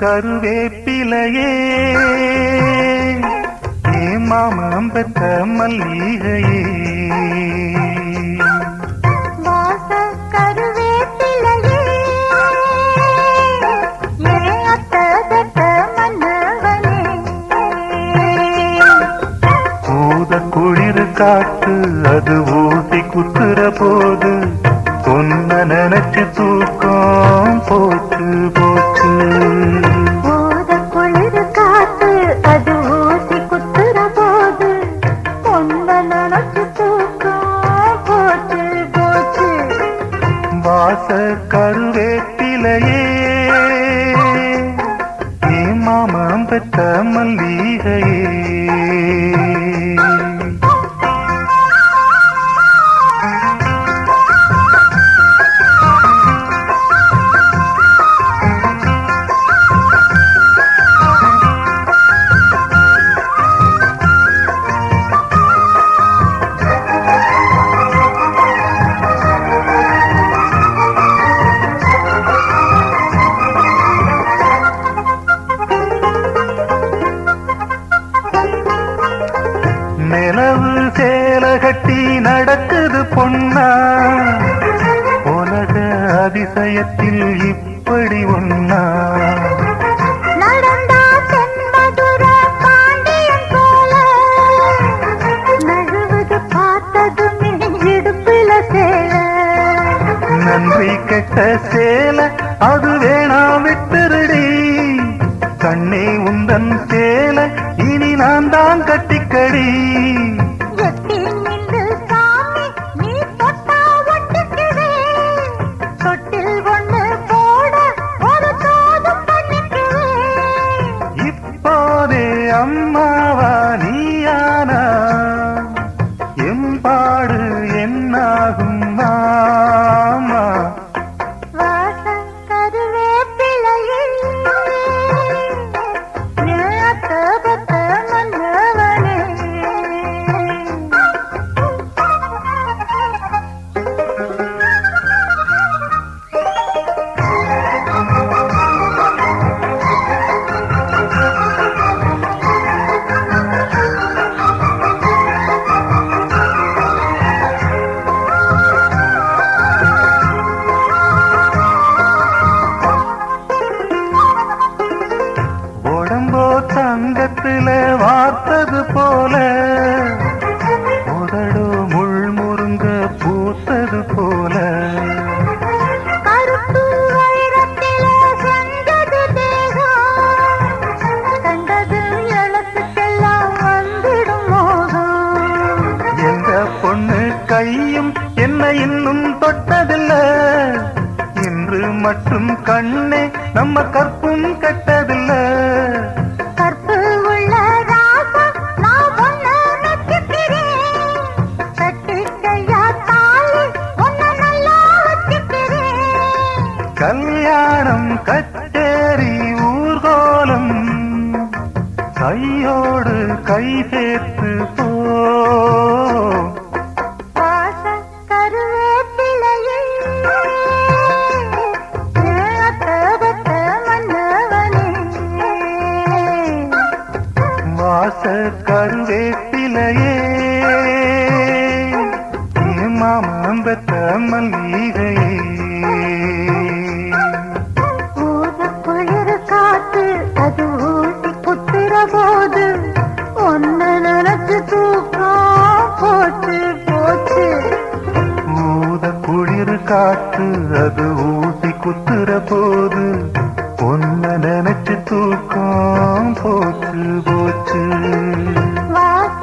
கருவேப்பிலையே மாமம் பெற்ற மல்லிகையே குளிர் காத்து அது ஊசி குத்துற போது பொன்ன நினைச்சு தூக்கம் போச்சு போச்சு. குளிர் காத்து அது ஊசி குத்துற போது பொன்ன நினைச்சு தூக்கம் போச்சு போச்சு. வாச கருவேப்பிலையே மாமம் பெற்ற மல்லிகையே நிலவு சேல கட்டி நடக்குது பொன்னா உலக அதிசயத்தில் இப்படி ஒன்னா நடந்தா தென்மதுர பாண்டியன் போல நழுவது பார்த்ததும் இடுப்புல சேல. நன்றி கெட்ட சேல அது வேணா விட்டுருடி கண்ணே உந்தன் சேல இனி நான் தான் கட்டிக்கடி. இப்போதே அம்மாவா நீயானா எம்பாடு என்னாகும் மாமா. தங்கத்தில வார்த்தது போல உதடு முள் முருங்க பூத்தது போல கருப்பு வைரத்தில செஞ்சது தேகம் கண்டது எழுத்துக்கெல்லாம் வந்துடும் மோகம். எந்த பொண்ணு கையும் என்ன இன்னும் தொட்டதில்ல இன்று மட்டும் கண்ணே நம்ம கற்பும் கட்டதில்ல. கல்யாணம் கச்சேரி ஊர்கோலம் கையோடு கை சேர்த்து போ. வாச கருவேப்பிலையே மாமம் பெற்ற மல்லிகையே அது ஊசி குத்துற போது ஒன்ன நினைச்சு தூக்கம் போச்சு போச்சு. குளிர் காத்து அது ஊசி குத்துற போது பொன்ன நினைச்சு தூக்கம் போச்சு போச்சு. வாச